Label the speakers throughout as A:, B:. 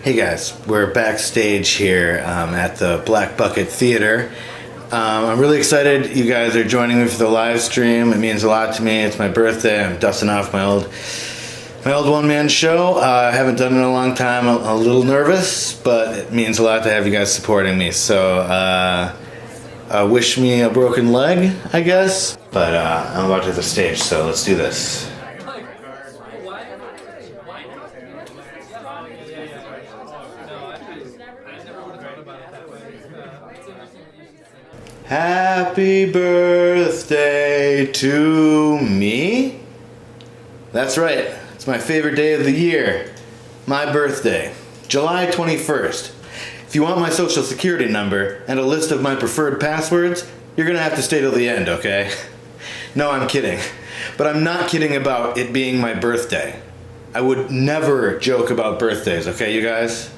A: Hey guys, we're backstage here at the Black Bucket Theater. I'm really excited you guys are joining me for the live stream. It means a lot to me. It's my birthday. I'm dusting off my old one-man show. I haven't done it in a long time. I'm a little nervous, but it means a lot to have you guys supporting me. So wish me a broken leg, I guess. But I'm about to hit the stage, so let's do this. Happy birthday to me? That's right, it's my favorite day of the year. My birthday, July 21st. If you want my social security number and a list of my preferred passwords, you're gonna have to stay till the end, okay? No, I'm kidding. But I'm not kidding about it being my birthday. I would never joke about birthdays, okay, you guys?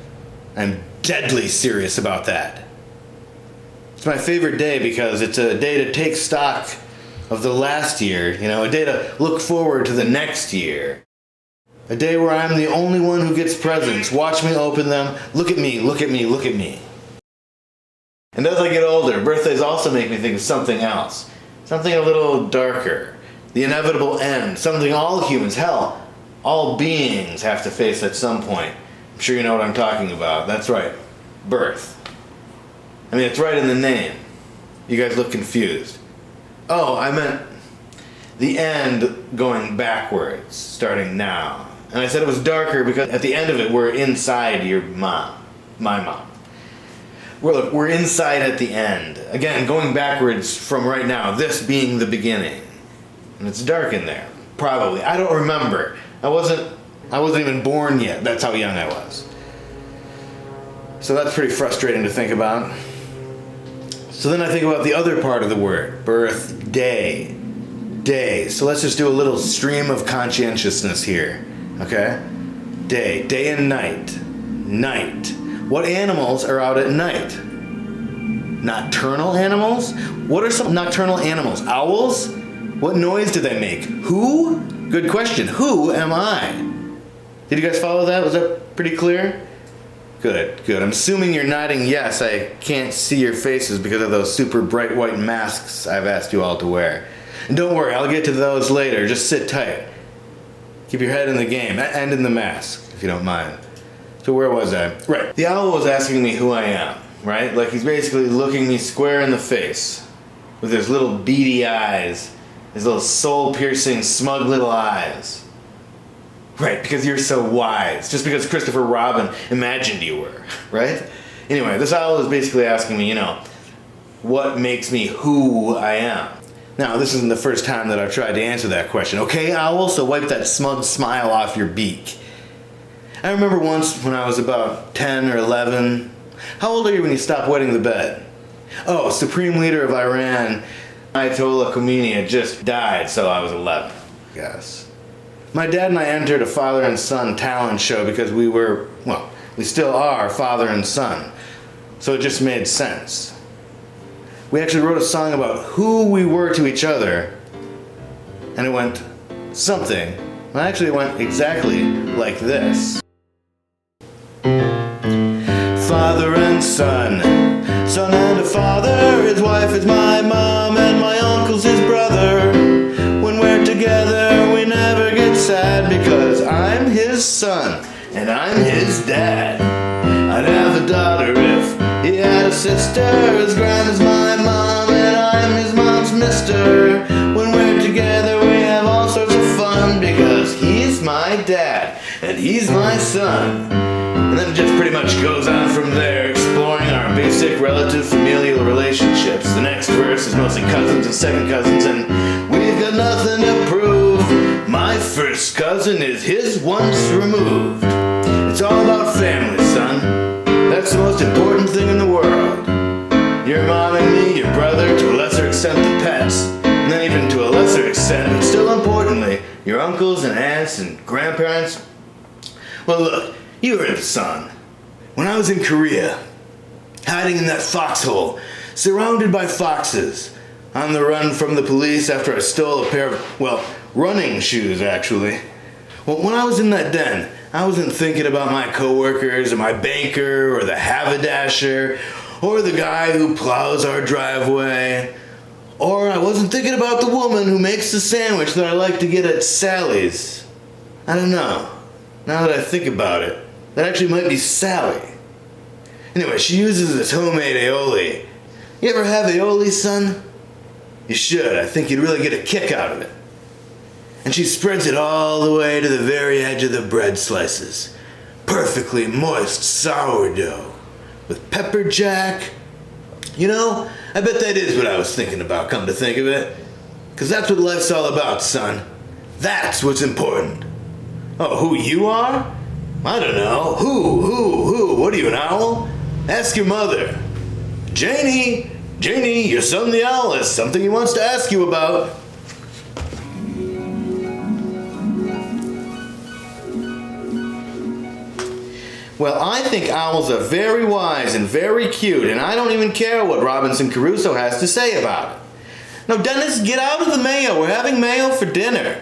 A: I'm deadly serious about that. It's my favorite day because it's a day to take stock of the last year, you know, a day to look forward to the next year. A day where I'm the only one who gets presents. Watch me open them. Look at me, look at me, look at me. And as I get older, birthdays also make me think of something else. Something a little darker. The inevitable end. Something all humans, hell, all beings have to face at some point. I'm sure you know what I'm talking about. That's right, birth. I mean, it's right in the name. You guys look confused. Oh, I meant the end going backwards, starting now. And I said it was darker because at the end of it, we're inside your mom, my mom. We're inside at the end. Again, going backwards from right now, this being the beginning. And it's dark in there, probably. I don't remember. I wasn't even born yet. That's how young I was. So that's pretty frustrating to think about. So then I think about the other part of the word, birthday, day. So let's just do a little stream of conscientiousness here, okay? Day and night, night. What animals are out at night? Nocturnal animals? What are some nocturnal animals? Owls? What noise do they make? Who? Good question. Who am I? Did you guys follow that? Was that pretty clear? Good, good. I'm assuming you're nodding yes. I can't see your faces because of those super bright white masks I've asked you all to wear. And don't worry, I'll get to those later. Just sit tight. Keep your head in the game and in the mask, if you don't mind. So where was I? Right. The owl was asking me who I am, right? Like he's basically looking me square in the face with his little beady eyes, his little soul-piercing, smug little eyes. Right, because you're so wise. Just because Christopher Robin imagined you were, right? Anyway, this owl is basically asking me, you know, what makes me who I am? Now, this isn't the first time that I've tried to answer that question. Okay, owl, so wipe that smug smile off your beak. I remember once when I was about 10 or 11. How old are you when you stop wetting the bed? Oh, Supreme Leader of Iran, Ayatollah Khomeini, had just died, so I was 11, I guess. My dad and I entered a father and son talent show because we still are father and son. So it just made sense. We actually wrote a song about who we were to each other, and it went something. Well, actually, it went exactly like this. Father and son, son and a father, his wife is my mom, and my uncle's his brother. When we're together, we never get sad because I'm his son and I'm his dad. I'd have a daughter if he had a sister, as grand as my mom, and I'm his mom's mister. When we're together, we have all sorts of fun because he's my dad and he's my son. And then it just pretty much goes on from there, exploring our basic relative familial relationships. The next verse is mostly cousins and second cousins, and we've got nothing to prove. My first cousin is his once removed. It's all about family, son. That's the most important thing in the world. Your mom and me, your brother, to a lesser extent the pets, and then even to a lesser extent, but still importantly, your uncles and aunts and grandparents. Well, look, you heard the song. When I was in Korea, hiding in that foxhole, surrounded by foxes, on the run from the police after I stole a pair of, running shoes, actually. Well, when I was in that den, I wasn't thinking about my coworkers or my banker or the haberdasher or the guy who plows our driveway. Or I wasn't thinking about the woman who makes the sandwich that I like to get at Sally's. I don't know. Now that I think about it, that actually might be Sally. Anyway, she uses this homemade aioli. You ever have aioli, son? You should. I think you'd really get a kick out of it. And she spreads it all the way to the very edge of the bread slices. Perfectly moist sourdough with pepper jack. You know, I bet that is what I was thinking about, come to think of it. 'Cause that's what life's all about, son. That's what's important. Oh, who you are? I don't know. Who? What are you, an owl? Ask your mother. Janie, your son the owl has something he wants to ask you about. Well, I think owls are very wise and very cute, and I don't even care what Robinson Crusoe has to say about it. Now, Dennis, get out of the mayo. We're having mayo for dinner.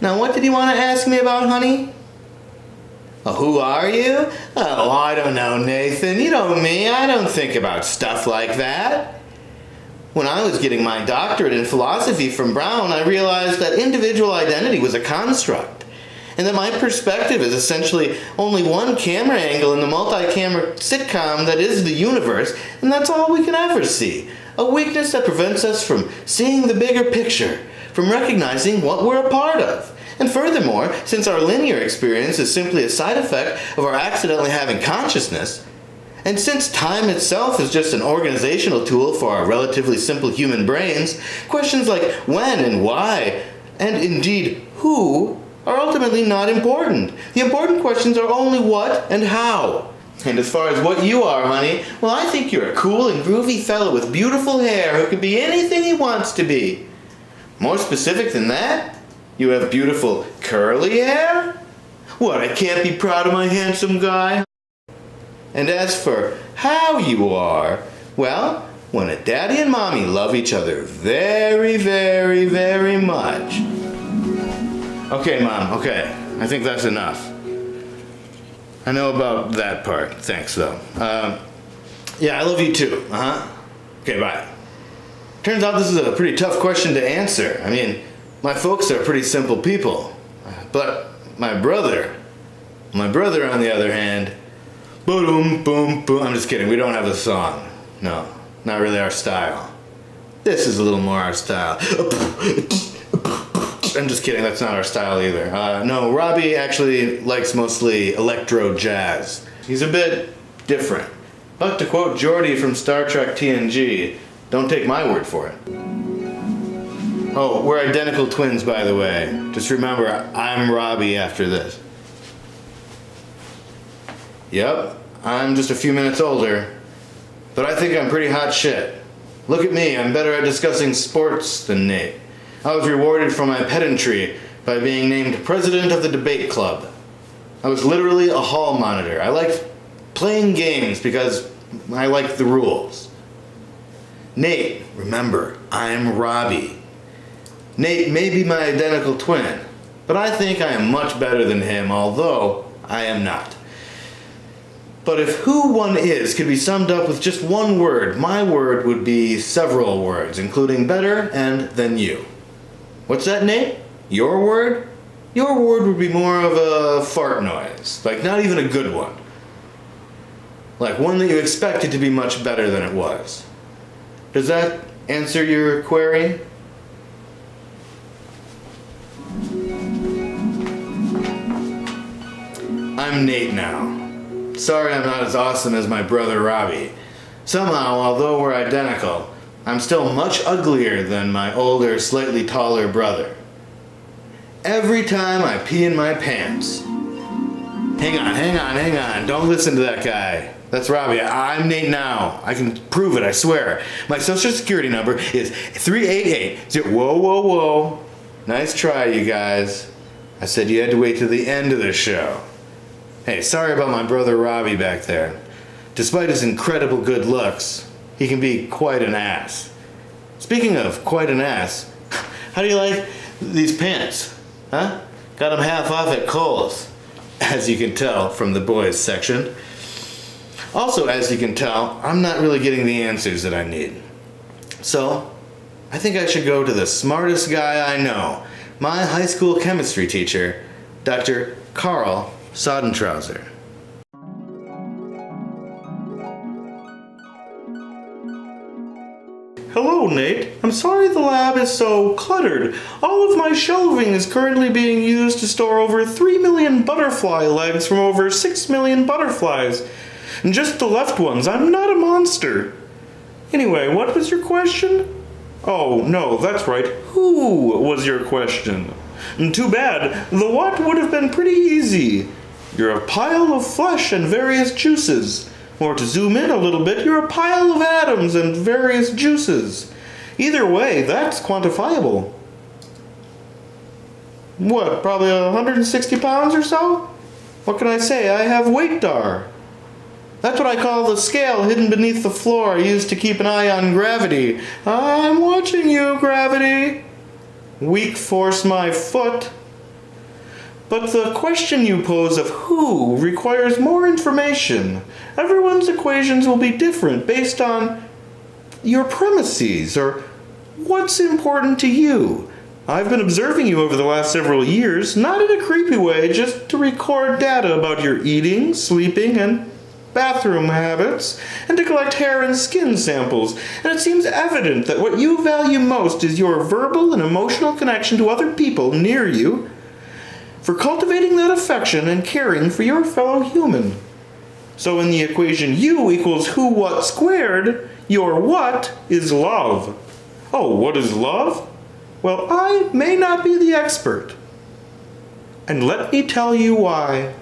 A: Now, what did you want to ask me about, honey? Oh, who are you? Oh, I don't know, Nathan. You know me. I don't think about stuff like that. When I was getting my doctorate in philosophy from Brown, I realized that individual identity was a construct, and that my perspective is essentially only one camera angle in the multi-camera sitcom that is the universe, and that's all we can ever see. A weakness that prevents us from seeing the bigger picture, from recognizing what we're a part of. And furthermore, since our linear experience is simply a side effect of our accidentally having consciousness, and since time itself is just an organizational tool for our relatively simple human brains, questions like when and why, and indeed who, are ultimately not important. The important questions are only what and how. And as far as what you are, honey, well, I think you're a cool and groovy fellow with beautiful hair who can be anything he wants to be. More specific than that, you have beautiful curly hair? What, I can't be proud of my handsome guy? And as for how you are, well, when a daddy and mommy love each other very, very, very much. Okay, Mom, okay. I think that's enough. I know about that part. Thanks, though. Yeah, I love you too. Okay, bye. Turns out this is a pretty tough question to answer. I mean, my folks are pretty simple people. But my brother on the other hand, boom, boom, boom. I'm just kidding. We don't have a song. No, not really our style. This is a little more our style. I'm just kidding, that's not our style either. No, Robbie actually likes mostly electro jazz. He's a bit different. But to quote Geordi from Star Trek TNG, don't take my word for it. Oh, we're identical twins, by the way. Just remember, I'm Robbie after this. Yep, I'm just a few minutes older, but I think I'm pretty hot shit. Look at me, I'm better at discussing sports than Nate. I was rewarded for my pedantry by being named president of the debate club. I was literally a hall monitor. I liked playing games because I liked the rules. Nate, remember, I'm Robbie. Nate may be my identical twin, but I think I am much better than him, although I am not. But if who one is could be summed up with just one word, my word would be several words, including better and than you. What's that, Nate? Your word? Your word would be more of a fart noise. Like, not even a good one. Like one that you expected to be much better than it was. Does that answer your query? I'm Nate now. Sorry I'm not as awesome as my brother Robbie. Somehow, although we're identical, I'm still much uglier than my older, slightly taller brother. Every time I pee in my pants. Hang on. Don't listen to that guy. That's Robbie. I'm Nate now. I can prove it, I swear. My social security number is 388. Whoa. Nice try, you guys. I said you had to wait till the end of the show. Hey, sorry about my brother Robbie back there. Despite his incredible good looks, he can be quite an ass. Speaking of quite an ass, how do you like these pants? Huh? Got them half off at Kohl's. as you can tell from the boys section. Also, as you can tell, I'm not really getting the answers that I need. So, I think I should go to the smartest guy I know, my high school chemistry teacher, Dr. Carl Soddentrauser.
B: Hello, Nate. I'm sorry the lab is so cluttered. All of my shelving is currently being used to store over 3 million butterfly legs from over 6 million butterflies. And just the left ones. I'm not a monster. Anyway, what was your question? Oh, no, that's right. Who was your question? And too bad. The what would have been pretty easy. You're a pile of flesh and various juices. Or to zoom in a little bit, you're a pile of atoms and various juices. Either way, that's quantifiable. What, probably 160 pounds or so? What can I say? I have weight dar. That's what I call the scale hidden beneath the floor used to keep an eye on gravity. I'm watching you, gravity. Weak force my foot. But the question you pose of who requires more information. Everyone's equations will be different based on your premises or what's important to you. I've been observing you over the last several years, not in a creepy way, just to record data about your eating, sleeping, and bathroom habits, and to collect hair and skin samples. And it seems evident that what you value most is your verbal and emotional connection to other people near you, for cultivating that affection and caring for your fellow human. So in the equation U equals who what squared, your what is love. Oh, what is love? Well, I may not be the expert. And let me tell you why.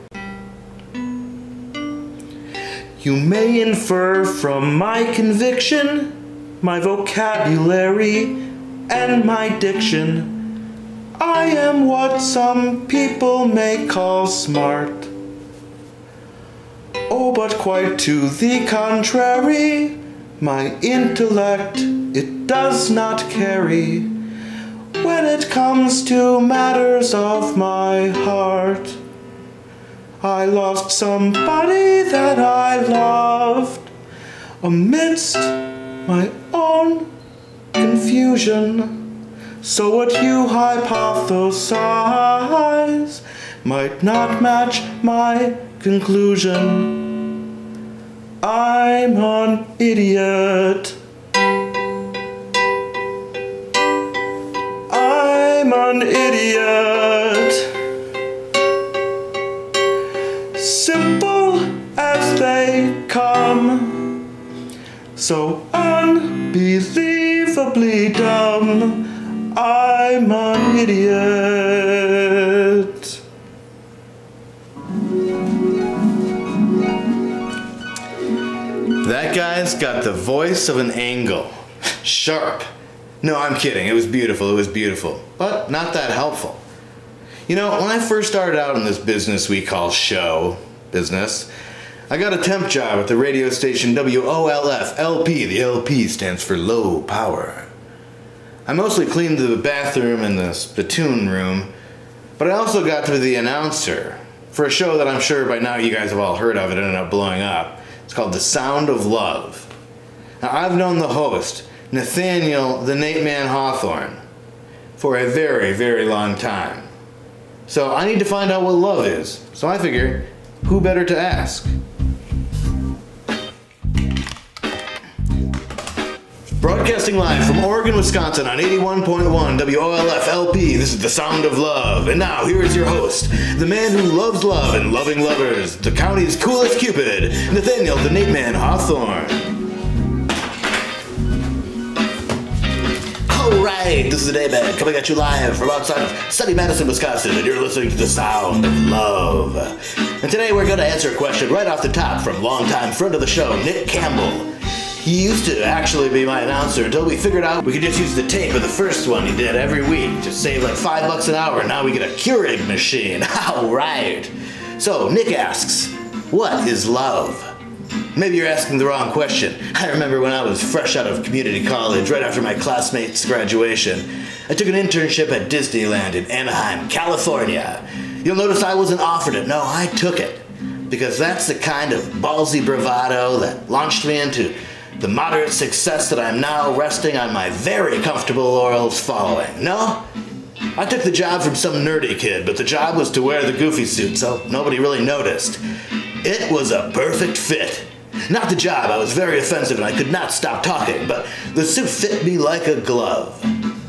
B: You may infer from my conviction, my vocabulary, and my diction, I am what some people may call smart. Oh, but quite to the contrary, my intellect it does not carry when it comes to matters of my heart. I lost somebody that I loved amidst my own confusion. So what you hypothesize might not match my conclusion. I'm an idiot. I'm an idiot. Simple as they come, so unbelievably dumb. I'm an idiot.
A: That guy's got the voice of an angle. Sharp. No, I'm kidding. It was beautiful. It was beautiful. But not that helpful. You know, when I first started out in this business we call show business, I got a temp job at the radio station WOLF-LP. The LP stands for low power. I mostly cleaned the bathroom and the spittoon room, but I also got to be the announcer for a show that I'm sure by now you guys have all heard of. It ended up blowing up. It's called The Sound of Love. Now, I've known the host, Nathaniel the Nate Man Hawthorne, for a very, very long time. So I need to find out what love is. So I figure, who better to ask? Broadcasting live from Oregon, Wisconsin on 81.1 WOLF-LP, this is The Sound of Love. And now, here is your host, the man who loves love and loving lovers, the county's coolest Cupid, Nathaniel the Nate Man Hawthorne. Alright, this is the Daybed, coming at you live from outside of sunny Madison, Wisconsin, and you're listening to The Sound of Love. And today we're going to answer a question right off the top from longtime friend of the show, Nick Campbell. He used to actually be my announcer until we figured out we could just use the tape of the first one he did every week to save like $5 an hour. Now we get a Keurig machine. Alright. So Nick asks, what is love? Maybe you're asking the wrong question. I remember when I was fresh out of community college, right after my classmates' graduation, I took an internship at Disneyland in Anaheim, California. You'll notice I wasn't offered it. No, I took it. Because that's the kind of ballsy bravado that launched me into the moderate success that I'm now resting on my very comfortable laurels following. No, I took the job from some nerdy kid, but the job was to wear the goofy suit, so nobody really noticed. It was a perfect fit. Not the job, I was very offensive and I could not stop talking, but the suit fit me like a glove.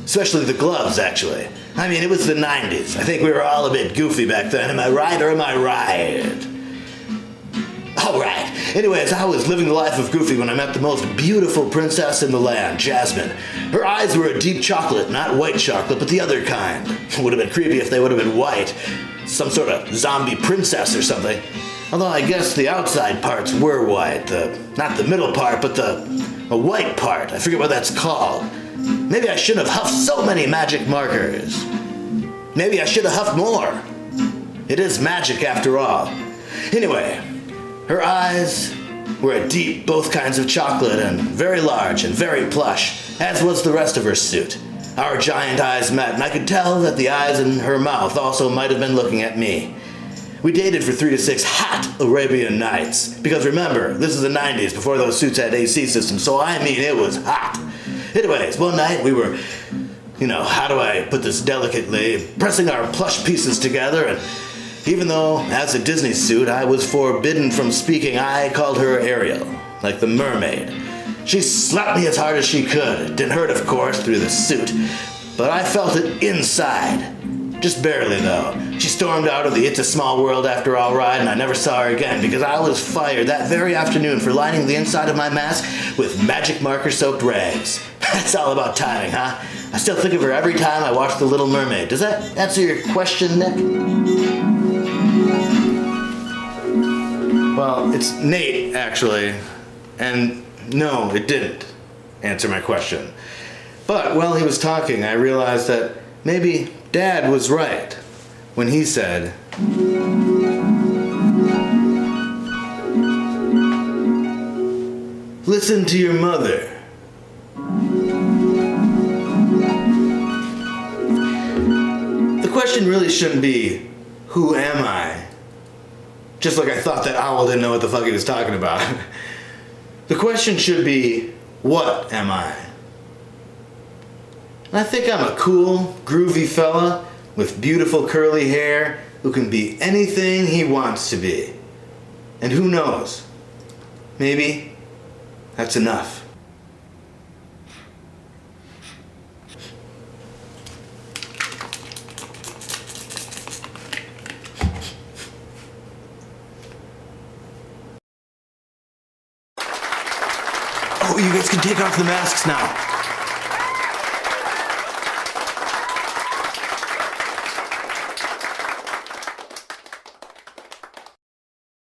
A: Especially the gloves, actually. I mean, it was the 90s. I think we were all a bit goofy back then. Am I right or am I right? Alright. Anyways, I was living the life of Goofy when I met the most beautiful princess in the land, Jasmine. Her eyes were a deep chocolate, not white chocolate, but the other kind. It would have been creepy if they would have been white. Some sort of zombie princess or something. Although I guess the outside parts were white. Not the middle part, but the white part. I forget what that's called. Maybe I shouldn't have huffed so many magic markers. Maybe I should have huffed more. It is magic after all. Anyway, her eyes were a deep, both kinds of chocolate, and very large and very plush, as was the rest of her suit. Our giant eyes met, and I could tell that the eyes in her mouth also might have been looking at me. We dated for 3 to 6 hot Arabian nights, because remember, this is the 90s, before those suits had AC systems, so I mean it was hot. Anyways, one night we were, how do I put this delicately, pressing our plush pieces together, and even though, as a Disney suit, I was forbidden from speaking, I called her Ariel, like the mermaid. She slapped me as hard as she could. It didn't hurt, of course, through the suit, but I felt it inside. Just barely, though. She stormed out of the It's a Small World After All ride, and I never saw her again because I was fired that very afternoon for lining the inside of my mask with magic marker-soaked rags. That's all about timing, huh? I still think of her every time I watch The Little Mermaid. Does that answer your question, Nick? Well, it's Nate, actually. And no, it didn't answer my question. But while he was talking, I realized that maybe Dad was right when he said, listen to your mother. The question really shouldn't be, who am I? Just like I thought that owl didn't know what the fuck he was talking about. The question should be, what am I? And I think I'm a cool, groovy fella with beautiful curly hair who can be anything he wants to be. And who knows? Maybe that's enough. Oh, you guys can take off the masks now.